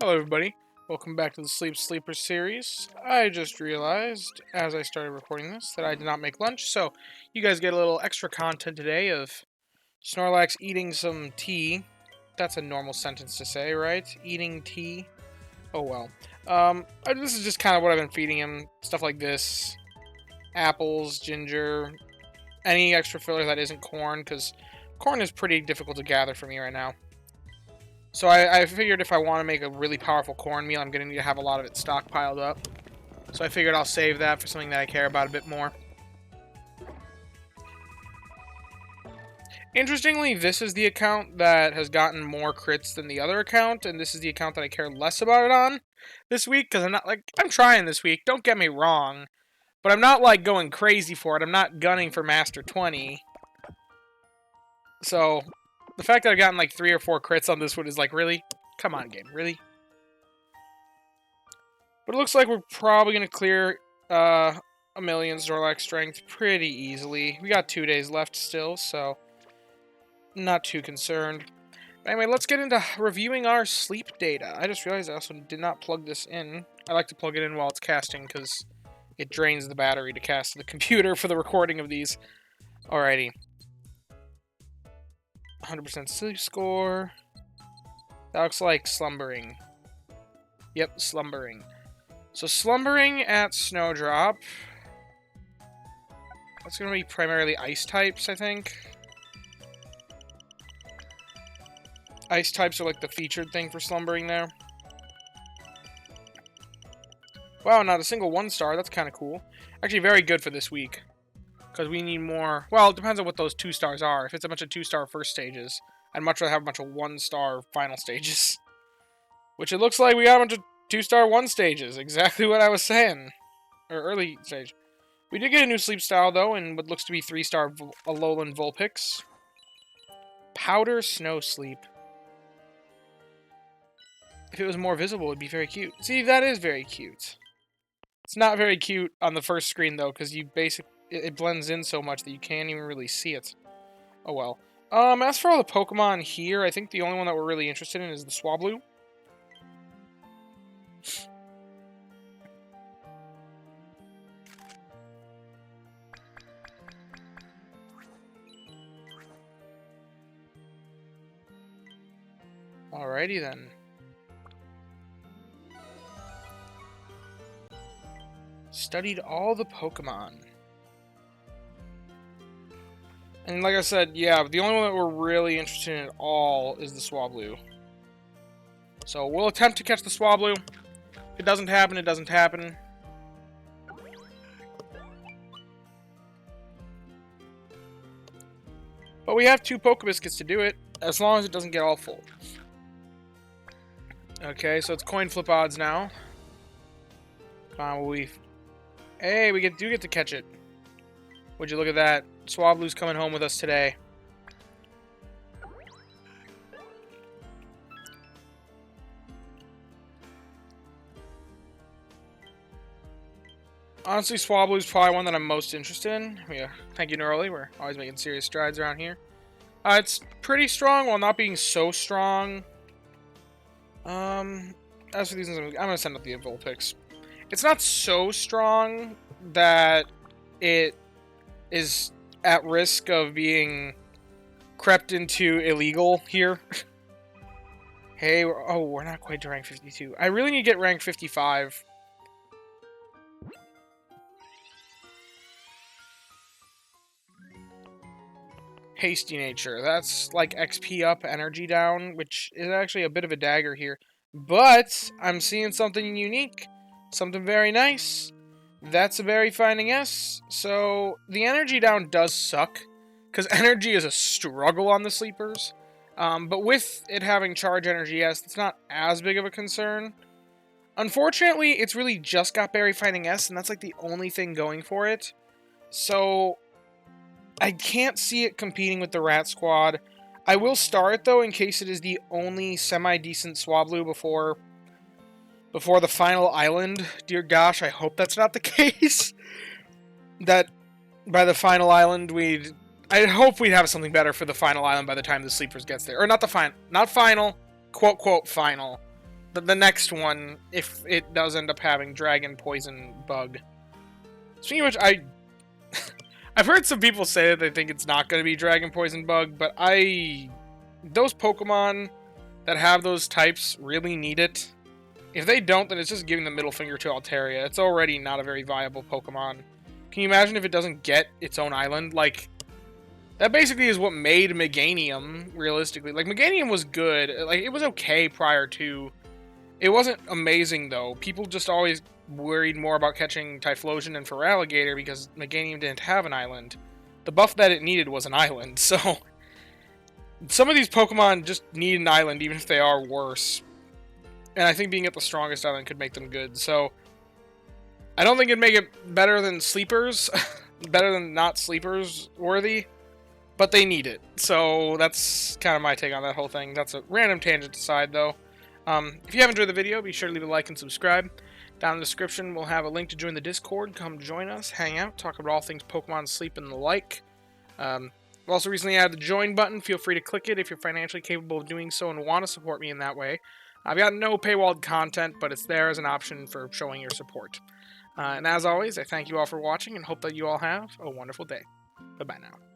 Hello everybody, welcome back to the Sleep Sleeper series. I just realized, as I started recording this, that I did not make lunch, so you guys get a little extra content today of Snorlax eating some tea. That's a normal sentence to say, right? Eating tea? Oh well. This is just kind of what I've been feeding him, stuff like this. Apples, ginger, any extra filler that isn't corn, because corn is pretty difficult to gather for me right now. So I figured if I want to make a really powerful cornmeal, I'm going to need to have a lot of it stockpiled up. So I figured I'll save that for something that I care about a bit more. Interestingly, this is the account that has gotten more crits than the other account, and this is the account that I care less about it on this week, because I'm trying this week, don't get me wrong, but I'm not, like, going crazy for it. I'm not gunning for Master 20. So, the fact that I've gotten, like, 3 or 4 crits on this one is like, really? Come on, game, really? But it looks like we're probably going to clear a million Snorlax strength pretty easily. We got 2 days left still, so not too concerned. Anyway, let's get into reviewing our sleep data. I just realized I also did not plug this in. I like to plug it in while it's casting because it drains the battery to cast to the computer for the recording of these. Alrighty. 100% sleep score. That looks like slumbering. Yep, slumbering. So slumbering at Snowdrop. That's going to be primarily ice types, I think. Ice types are like the featured thing for slumbering there. Wow, not a single 1-star. That's kind of cool. Actually, very good for this week. Because we need more... Well, it depends on what those 2-stars are. If it's a bunch of 2-star first stages, I'd much rather have a bunch of 1-star final stages. Which it looks like we got a bunch of 2-star 1 stages. Exactly what I was saying. Or early stage. We did get a new sleep style, though, in what looks to be 3-star Alolan Vulpix. Powder Snow Sleep. If it was more visible, it would be very cute. See, that is very cute. It's not very cute on the first screen, though, because it blends in so much that you can't even really see it. Oh, well. As for all the Pokemon here, I think the only one that we're really interested in is the Swablu. Alrighty, then. Studied all the Pokemon. And like I said, yeah, the only one that we're really interested in at all is the Swablu. So we'll attempt to catch the Swablu. If it doesn't happen, it doesn't happen. But we have 2 Pokebiscuits to do it, as long as it doesn't get all full. Okay, so it's coin flip odds now. Come on, Hey, we do get to catch it. Would you look at that? Swablu's coming home with us today. Honestly, Swablu's probably one that I'm most interested in. Yeah, thank you, Neurally. We're always making serious strides around here. It's pretty strong while not being so strong. As for these, I'm going to send up the Vulpix. It's not so strong that it is at risk of being crept into illegal here. Hey, we're not quite to rank 52. I really need to get rank 55. Hasty nature. That's like XP up, energy down, which is actually a bit of a dagger here. But I'm seeing something unique. Something very nice. That's a very finding S. So the energy down does suck, because energy is a struggle on the sleepers. But with it having charge energy S, it's not as big of a concern. Unfortunately, it's really just got Berry Finding S, and that's like the only thing going for it. So I can't see it competing with the Rat Squad. I will star it, though, in case it is the only semi-decent Swablu before the final island. Dear gosh, I hope that's not the case. That by the final island, I hope we'd have something better for the final island by the time the Sleepers gets there. Or not the final, quote, quote, final. the next one, if it does end up having Dragon Poison Bug. Speaking of which, I've heard some people say that they think it's not going to be Dragon Poison Bug, but those Pokemon that have those types really need it. If they don't, then it's just giving the middle finger to Altaria. It's already not a very viable Pokemon. Can you imagine if it doesn't get its own island? Like, that basically is what made Meganium, realistically. Like, Meganium was good. Like, it was okay prior to... It wasn't amazing, though. People just always worried more about catching Typhlosion and Feraligatr because Meganium didn't have an island. The buff that it needed was an island, so... Some of these Pokemon just need an island, even if they are worse. And I think being at the strongest island could make them good, so... I don't think it'd make it better than Sleepers. Better than not Sleepers worthy. But they need it. So that's kind of my take on that whole thing. That's a random tangent aside, though. If you have enjoyed the video, be sure to leave a like and subscribe. Down in the description, we'll have a link to join the Discord. Come join us, hang out, talk about all things Pokemon, Sleep, and the like. We've also recently added the join button. Feel free to click it if you're financially capable of doing so and want to support me in that way. I've got no paywalled content, but it's there as an option for showing your support. And as always, I thank you all for watching and hope that you all have a wonderful day. Bye-bye now.